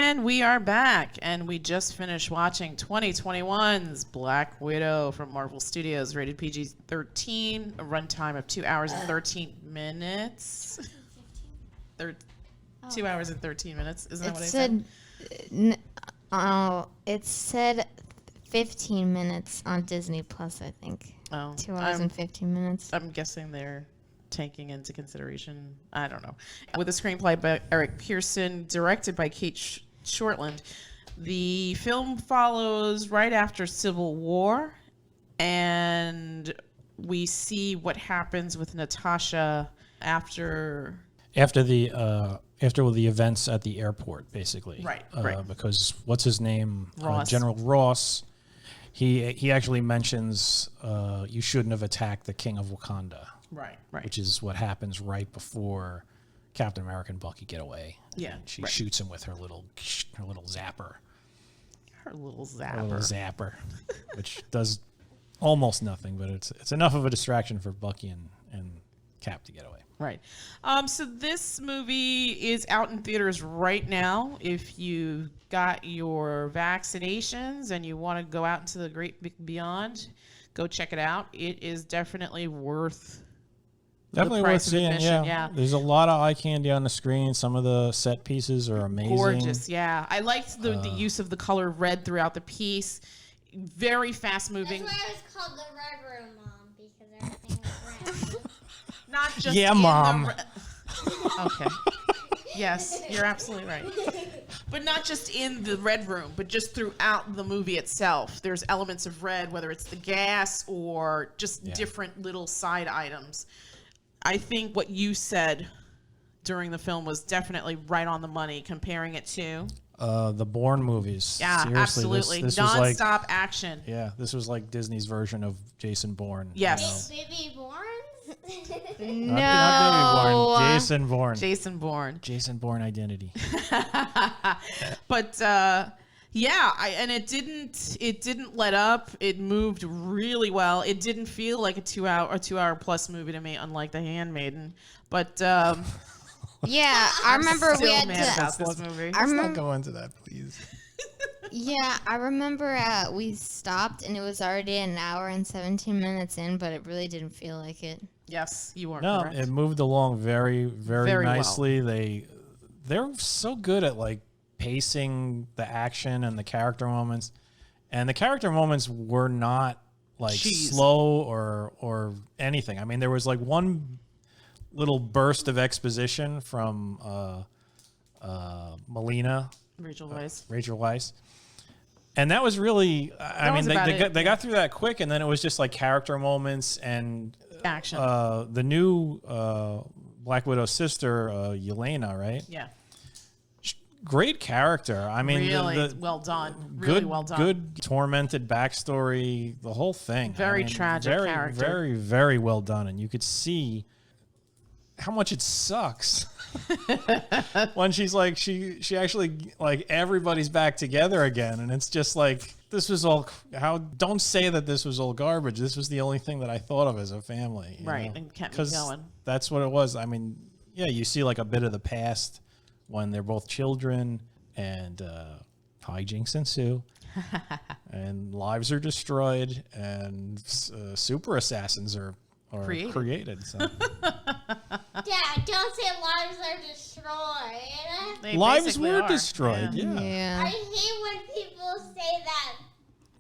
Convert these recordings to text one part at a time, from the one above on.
And we are back, and we just finished watching 2021's Black Widow from Marvel Studios, rated PG-13, a runtime of 2 hours and 13 minutes. 2 hours and 13 minutes, isn't that what I said? It said 15 minutes on Disney Plus, I think. Oh, 2 hours and 15 minutes. I'm guessing they're taking into consideration, I don't know. With a screenplay by Eric Pearons, directed by Cate Shortland, the film follows right after Civil War, and we see what happens with Natasha after the events at the airport, basically. Right. Because what's his name? Ross. General Ross. He actually mentions you shouldn't have attacked the King of Wakanda. Right. Which is what happens right before Captain America and Bucky get away. Yeah. And she shoots him with her little zapper. Her little zapper. Which does almost nothing, but it's enough of a distraction for Bucky and Cap to get away. Right. So this movie is out in theaters right now. If you got your vaccinations and you want to go out into the great big beyond, go check it out. It is definitely worth seeing. Yeah. There's a lot of eye candy on the screen. Some of the set pieces are amazing. Gorgeous, yeah. I liked the use of the color red throughout the piece. Very fast moving. That's why it was called the Red Room, Mom, because everything was red. Not just Mom. Okay. Yes, you're absolutely right. But not just in the red room, but just throughout the movie itself. There's elements of red, whether it's the gas or just different little side items. I think what you said during the film was definitely right on the money, comparing it to the Bourne movies. Yeah, seriously, absolutely. This Non-stop was action. Yeah, this was like Disney's version of Jason Bourne. Yes. Baby Bourne? No. Not Baby Bourne. Jason Bourne. Jason Bourne. Jason Bourne identity. But and it didn't let up. It moved really well. It didn't feel like a 2 hour plus movie to me, unlike The Handmaiden. But yeah, I remember we had about this movie. Let's not go into that, please. Yeah, I remember we stopped and it was already an hour and 17 minutes in, but it really didn't feel like it. Yes, you are No, correct. it moved along very, very nicely. Well. They're so good at like pacing the action and the character moments, and the character moments were not like slow or anything. I mean, there was like one little burst of exposition from Melina, Rachel Weisz. And that was really, they got through that quick, and then it was just like character moments and action. The new Black Widow's sister, Yelena, right? Yeah. Great character. I mean, really well done. Really well done. Good tormented backstory. The whole thing. Very tragic character. Very, very well done, and you could see how much it sucks. When she's like she actually like everybody's back together again, and it's just like this was all don't say that this was all garbage. This was the only thing that I thought of as a family, right? And kept me going. That's what it was. I mean, yeah, you see like a bit of the past when they're both children and hijinks ensue and lives are destroyed and super assassins are created. So. Dad, don't say lives are destroyed. They lives were are. destroyed, Yeah. I hate when people say that.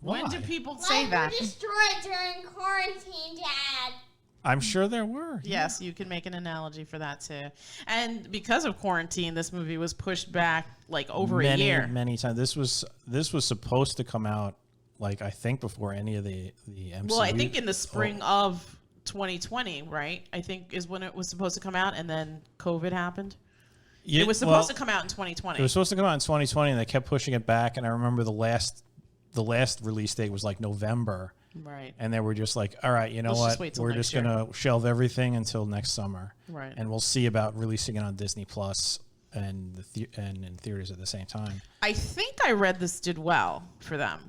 When Why? do people say Lives that? were destroyed during quarantine, Dad. I'm sure there were. Yes, you can make an analogy for that too. And because of quarantine, this movie was pushed back like over a year. Many times. This was supposed to come out like I think before any of the MCU. Well, I think in the spring of 2020, right? I think is when it was supposed to come out, and then COVID happened. Yeah, it was supposed to come out in 2020. It was supposed to come out in 2020, and they kept pushing it back. And I remember the last release date was like November. Right. And they were just like, all right, you know what? We're just going to shelve everything until next summer. Right. And we'll see about releasing it on Disney Plus and and in theaters at the same time. I think I read this did well for them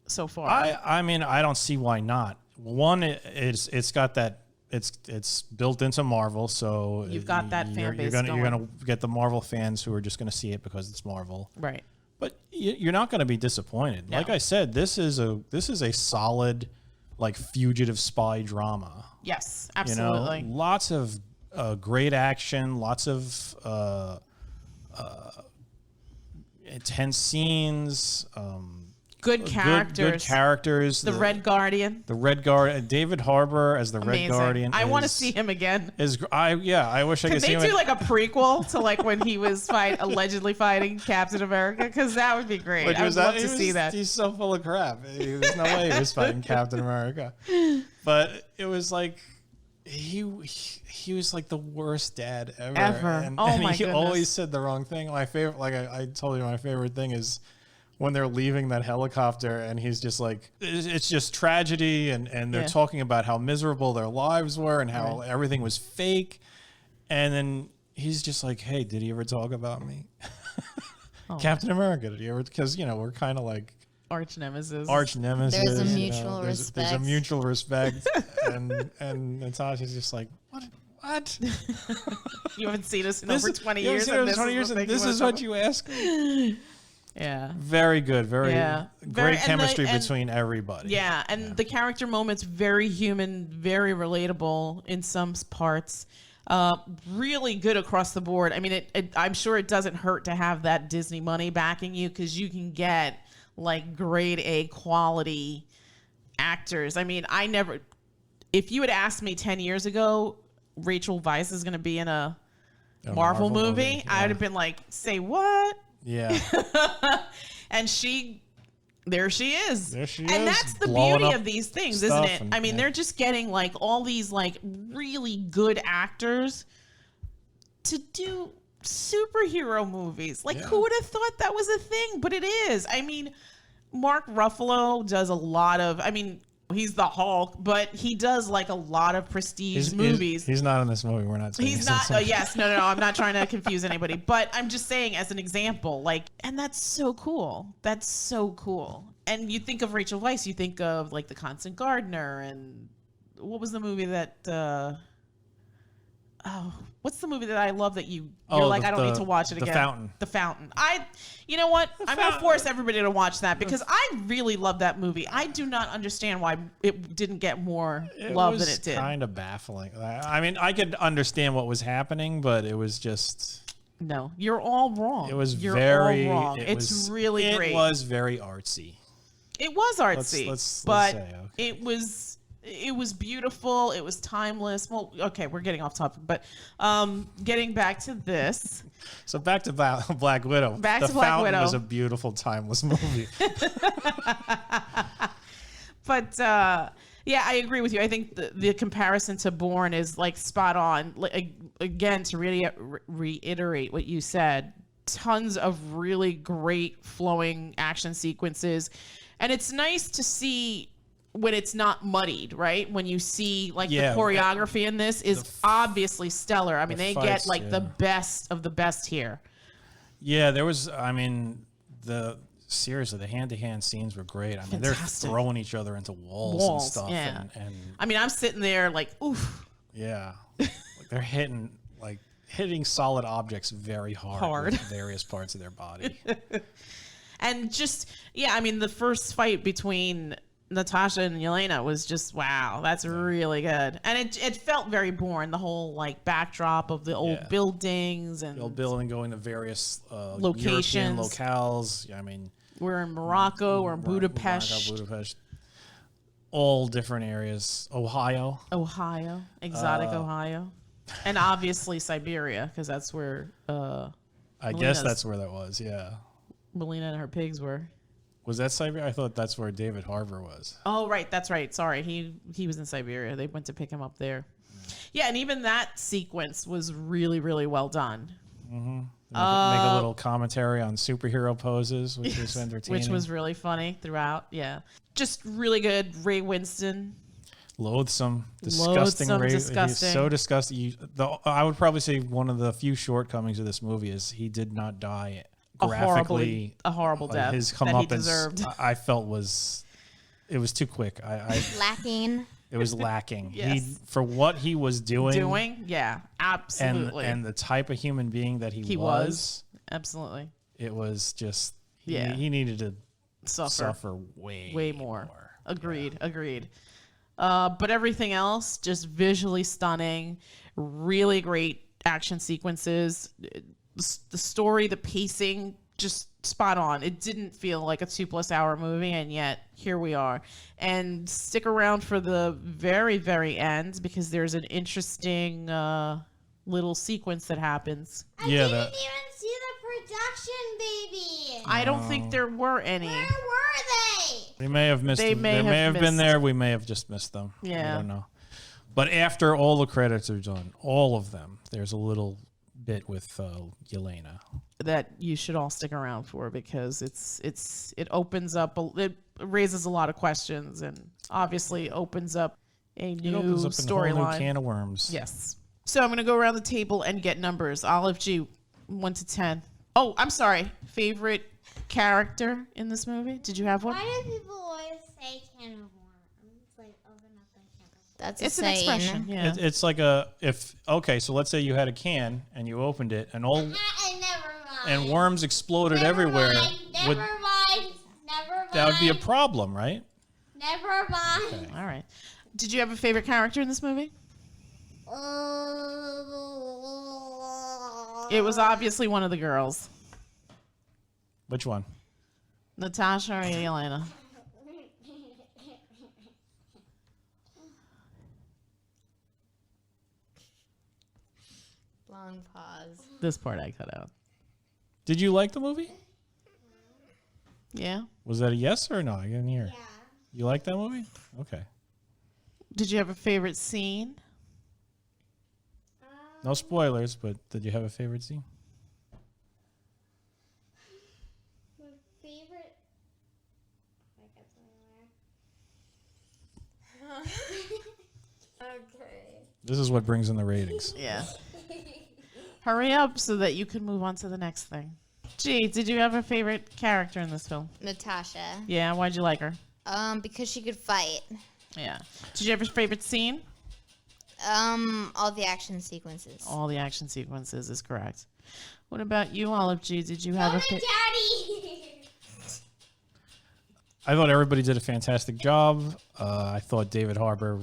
so far. I mean, I don't see why not. One, it's got that it's built into Marvel, so you've got that fan base you're gonna get the Marvel fans who are just going to see it because it's Marvel. Right. you're not going to be disappointed. No. Like I said, this is a solid, like, fugitive spy drama. Yes, You absolutely. know, lots of great action, lots of intense scenes. Good characters. Good characters. The Red Guardian. The Red Guard. David Harbour as the Amazing. Red Guardian. I want to see him again. I wish I Could could see they him. do like a prequel to like when he was allegedly fighting Captain America? Because that would be great. Which I would was love that- to see that. He's so full of crap. There's no way he was fighting Captain America. But it was like he was like the worst dad ever. Ever. And, Oh and my he goodness. always said the wrong thing. My favorite, like I told you, my favorite thing is when they're leaving that helicopter and he's just like, it's just tragedy. And they're Yeah. talking about how miserable their lives were and how everything was fake. And then he's just like, hey, did he ever talk about me? Captain America, did he ever? Because, you know, we're kind of like Arch nemesis. arch nemesis. There's a you know, mutual There's a respect. mutual respect. and Natasha's just like, what? You haven't seen us in over 20 you haven't years. seen And us in 20 years, and this is what you ask me? Yeah. Very good. Very Yeah. great and chemistry and- between everybody. Yeah, and the character moments very human, very relatable in some parts. Really good across the board. I mean, I'm sure it doesn't hurt to have that Disney money backing you because you can get like grade A quality actors. I mean, if you had asked me 10 years ago, Rachel Weisz is going to be in a Marvel movie, yeah. I would have been like, say what? Yeah. And there she is. There she and is, that's the blowing beauty up of these things, stuff isn't it? and- I mean, yeah. they're just getting like all these like really good actors to do superhero movies. Like, who would have thought that was a thing? But it is. I mean, Mark Ruffalo does a lot of, I mean, he's the Hulk, but he does like a lot of prestige movies. He's not in this movie. We're not saying He's not. Yes, no. I'm not trying to confuse anybody, but I'm just saying as an example, like, and that's so cool. That's so cool. And you think of Rachel Weisz, you think of like The Constant Gardener, and what was the movie that? What's the movie that I love that you're like, I don't need to watch it again? The Fountain. The Fountain. You know what? I'm going to force everybody to watch that because I really love that movie. I do not understand why it didn't get more love than it did. It was kind of baffling. I mean, I could understand what was happening, but it was just... No, you're all wrong. It was you're very... all wrong. It It's was, really great. It was very artsy. It was artsy, let's but say, okay. it was beautiful. It was timeless. Well, okay, we're getting off topic, but getting back to this. So back to Black Widow. Back the to Black Fountain Widow. was a beautiful, timeless movie. But yeah, I agree with you. I think the comparison to Bourne is like spot on. Like, again, to really reiterate what you said, tons of really great flowing action sequences. And it's nice to see when it's not muddied, right? When you see like the choreography in this is obviously stellar. I mean, they get fights, like the best of the best here. Yeah, there was, I mean, seriously, the hand-to-hand scenes were great. I mean, Fantastic. they're throwing each other into walls and stuff. Yeah. And I mean, I'm sitting there like, oof. yeah, like they're hitting solid objects very hard. With various parts of their body. And just, I mean, the first fight between Natasha and Yelena was just, wow, that's really good. And it felt very Bourne, the whole like backdrop of the old buildings and The old building going to various Locations. European locales. Yeah, I mean, we're in Morocco, we're in Budapest. Budapest. All different areas. Ohio. Exotic Ohio. And obviously Siberia, because that's where I guess that's where that was, yeah. Melina and her pigs were. Was that Siberia? I thought that's where David Harbour was. Oh, right. That's right. Sorry. He was in Siberia. They went to pick him up there. Yeah, and even that sequence was really, really well done. Mm-hmm. Make a little commentary on superhero poses, which was entertaining. Which was really funny throughout. Yeah. Just really good. Ray Winston. Loathsome, disgusting. Ray, disgusting. He's so disgusting. I would probably say one of the few shortcomings of this movie is he did not die graphically. A horrible death His that he comeuppance, deserved. I felt it was too quick. Lacking. It was lacking. Yes. For what he was doing. Yeah, absolutely. And the type of human being that he was. Absolutely. It was just, Yeah. He needed to Suffer way more. Agreed. But everything else, just visually stunning, really great action sequences. The story, the pacing, just spot on. It didn't feel like a 2+ hour movie, and yet here we are. And stick around for the very, very end, because there's an interesting little sequence that happens. I didn't even see the production, baby. I don't think there were any. Where were they? We may have missed them. They may have been there. We may have just missed them. Yeah. I don't know. But after all the credits are done, all of them, there's a little bit with Yelena that you should all stick around for, because it opens up, it raises a lot of questions, and obviously opens up a new storyline. Can of worms. Yes. So I'm going to go around the table and get numbers. Olive G, 1 to 10. Oh, I'm sorry. Favorite character in this movie? Did you have one? Why do people always say can of worms? Like, open up a can of That's It's a an saying. expression. Yeah. It's like so let's say you had a can and you opened it and all worms. Never mind. and worms exploded everywhere. Never mind. That would be a problem, right? Never mind. Okay. All right. Did you have a favorite character in this movie? It was obviously one of the girls. Which one? Natasha or Yelena? Long pause. This part I cut out. Did you like the movie? Yeah. Was that a yes or a no? I didn't hear. Yeah. You like that movie? Okay. Did you have a favorite scene? No spoilers, but did you have a favorite scene? My favorite. Okay. This is what brings in the ratings. Yeah. Hurry up so that you can move on to the next thing. Gee, did you have a favorite character in this film? Natasha. Yeah, why'd you like her? Because she could fight. Yeah. Did you have a favorite scene? All the action sequences. All the action sequences is correct. What about you, Olive G? Did you have a favorite? Daddy. I thought everybody did a fantastic job. I thought David Harbour,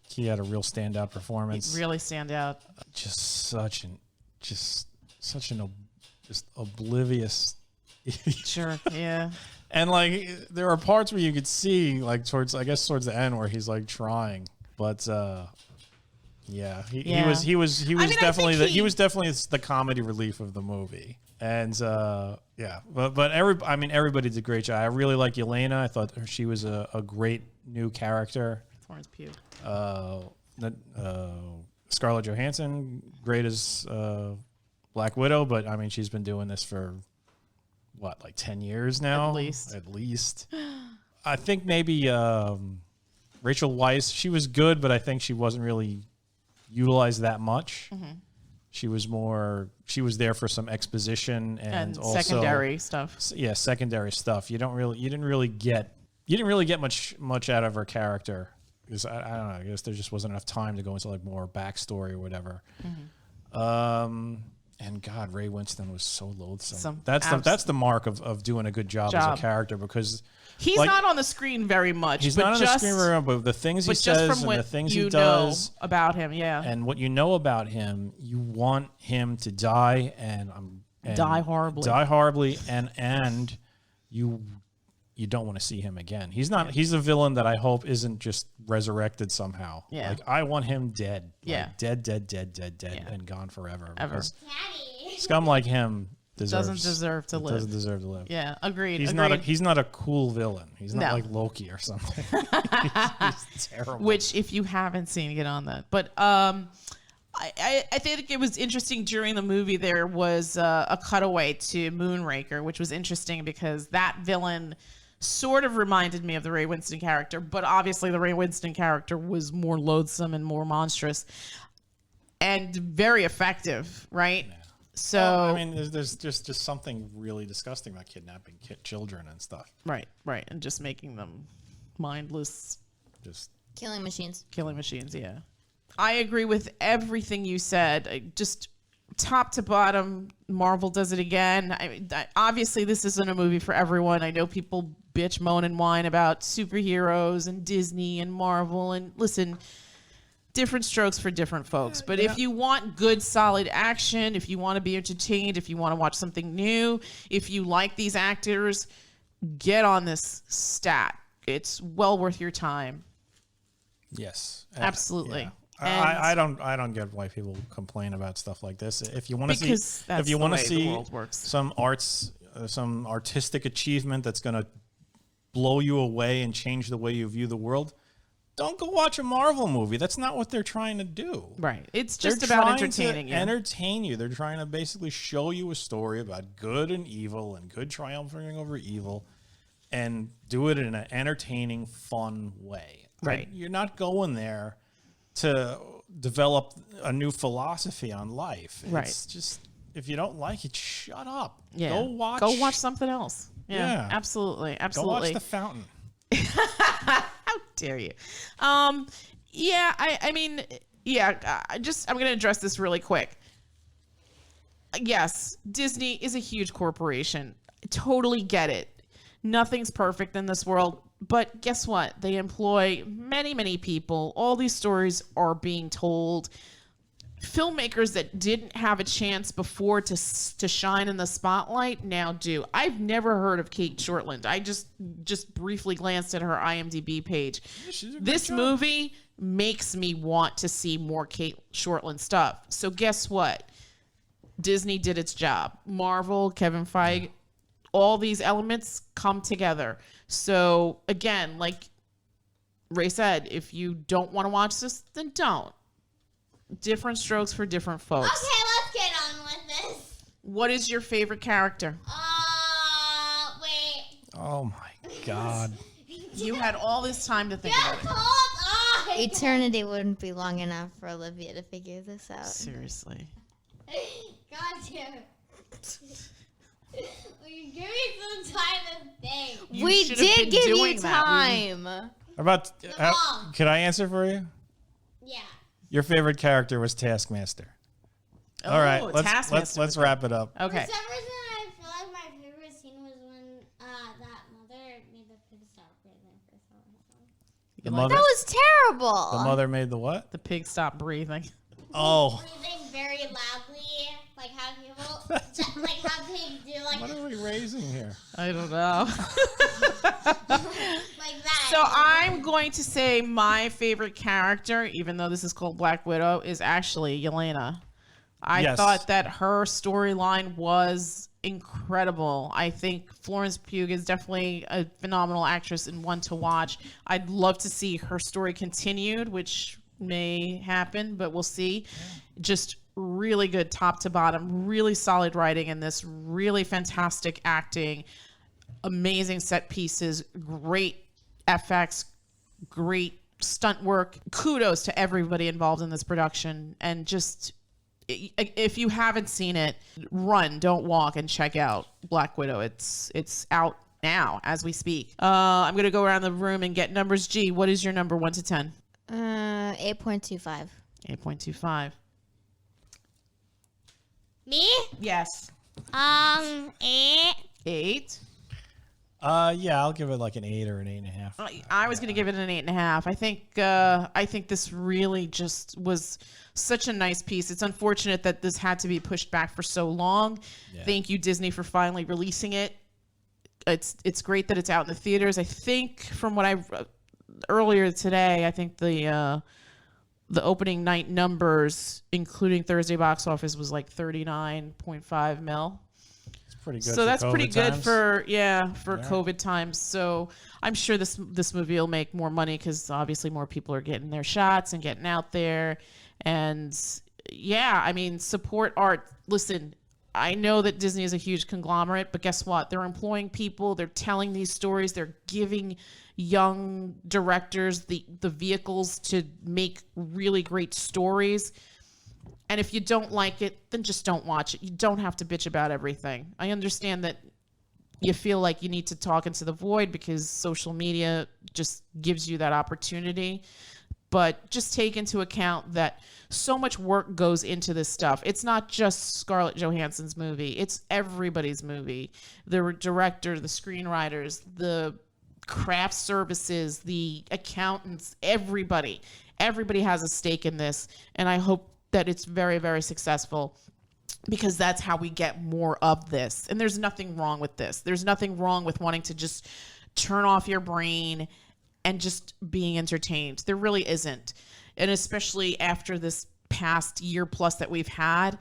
he had a real standout performance. Really stand out. Just oblivious. Sure. Yeah. And like there are parts where you could see like towards the end where he's like trying, but yeah, he was definitely the comedy relief of the movie. And yeah, but everybody did a great job. I really like Yelena. I thought she was a great new character. Florence Pugh. Scarlett Johansson, great as Black Widow, but I mean she's been doing this for what, like 10 years now? At least. I think maybe Rachel Weisz, she was good, but I think she wasn't really utilized that much. Mm-hmm. She was there for some exposition and also secondary stuff. Yeah, secondary stuff. You didn't really get much out of her character. Because I don't know, I guess there just wasn't enough time to go into like more backstory or whatever. Mm-hmm. And God, Ray Winston was so loathsome. That's the mark of doing a good job as a character, because he's not on the screen very much. He's not on the screen very much, but the things he says and the things he does about him, yeah. And what you know about him, you want him to die and die horribly, and you don't want to see him again. He's not. Yeah. He's a villain that I hope isn't just resurrected somehow. Yeah. Like I want him dead. Yeah. Like dead, and gone forever. Ever. Scum like him doesn't deserve to live. Doesn't deserve to live. Yeah. Agreed. He's not a cool villain. He's not like Loki or something. he's terrible. Which, if you haven't seen, get on that. But I think it was interesting during the movie. There was a cutaway to Moonraker, which was interesting because that villain sort of reminded me of the Ray Winston character, but obviously the Ray Winston character was more loathsome and more monstrous and very effective, right? Yeah. So I mean, there's just something really disgusting about kidnapping children and stuff. Right, and just making them mindless, just killing machines. Yeah, I agree with everything you said. Just top to bottom, Marvel does it again. Obviously, this isn't a movie for everyone. I know people bitch, moan, and whine about superheroes and Disney and Marvel. And listen, different strokes for different folks. But if you want good, solid action, if you want to be entertained, if you want to watch something new, if you like these actors, get on this stat. It's well worth your time. Yes, Absolutely. Yeah. I don't get why people complain about stuff like this. If you want to see, if you want to see some artistic achievement that's going to blow you away and change the way you view the world, don't go watch a Marvel movie. That's not what they're trying to do. Right. It's just about entertaining you. Entertain you. They're trying to basically show you a story about good and evil and good triumphing over evil, and do it in an entertaining, fun way. Right. You're not going there to develop a new philosophy on life. Right. It's just, if you don't like it, shut up. Yeah. Go watch something else. Yeah. Absolutely. Go watch The Fountain. How dare you? I'm going to address this really quick. Yes, Disney is a huge corporation. I totally get it. Nothing's perfect in this world. But guess what? They employ many, many people. All these stories are being told. Filmmakers that didn't have a chance before to shine in the spotlight now do. I've never heard of Cate Shortland. I just briefly glanced at her IMDb page. This movie makes me want to see more Cate Shortland stuff. So guess what? Disney did its job. Marvel, Kevin Feige, all these elements come together. So again, like Ray said, if you don't want to watch this, then don't. Different strokes for different folks. Okay, let's get on with this. What is your favorite character? Wait. Oh my God. You had all this time to think about it. Hold on. Eternity wouldn't be long enough for Olivia to figure this out. Seriously. God damn it. Will you give me some time to think? You We should have did been give doing you that. time. Can I answer for you? Yeah. Your favorite character was Taskmaster. Oh, All right, Taskmaster let's was wrap it up. Okay. For some reason, I feel like my favorite scene was when that mother made the pig stop breathing for some reason. The mother, That was terrible. the mother made the what? The pig stopped breathing. Oh, Breathing very loudly, like how people, like how pigs do, like what are we raising here? I don't know. like that. So I'm going to say my favorite character, even though this is called Black Widow, is actually Yelena. I thought that her storyline was incredible. I think Florence Pugh is definitely a phenomenal actress and one to watch. I'd love to see her story continued, which may happen, but we'll see. Just really good top to bottom, really solid writing in this, really fantastic acting, amazing set pieces, great FX, great stunt work. Kudos to everybody involved in this production. And just, if you haven't seen it, run, don't walk, and check out Black Widow. It's out now as we speak. I'm going to go around the room and get numbers. G, what is your number 1 to 10? 8.25. 8.25. Me? Yes. 8. 8. Yeah, I'll give it like an 8 or an 8.5. I was going to give it an 8.5. I think this really just was such a nice piece. It's unfortunate that this had to be pushed back for so long. Yeah. Thank you, Disney, for finally releasing it. It's great that it's out in the theaters. I think from what I earlier today, I think the opening night numbers, including Thursday box office, was like 39.5 mil. It's pretty good. So that's pretty good for Yeah. COVID times. So I'm sure this movie will make more money because obviously more people are getting their shots and getting out there. And yeah, I mean, support art. Listen, I know that Disney is a huge conglomerate, but guess what? They're employing people. They're telling these stories. They're giving young directors the vehicles to make really great stories. And if you don't like it, then just don't watch it. You don't have to bitch about everything. I understand that you feel like you need to talk into the void because social media just gives you that opportunity. But just take into account that so much work goes into this stuff. It's not just Scarlett Johansson's movie. It's everybody's movie. The director, the screenwriters, the craft services, the accountants, everybody. Everybody has a stake in this. And I hope that it's very, very successful, because that's how we get more of this. And there's nothing wrong with this. There's nothing wrong with wanting to just turn off your brain and just being entertained. There really isn't. And especially after this past year plus that we've had,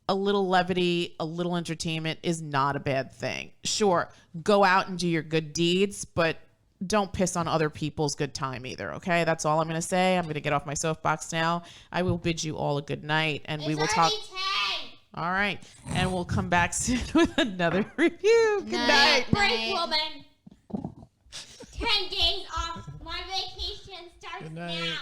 a little levity, a little entertainment is not a bad thing. Sure, go out and do your good deeds, but don't piss on other people's good time either, okay? That's all I'm going to say. I'm going to get off my soapbox now. I will bid you all a good night, and we will talk. All right, and we'll come back soon with another review. Good night. Break, woman. 10 days off. My vacation starts now.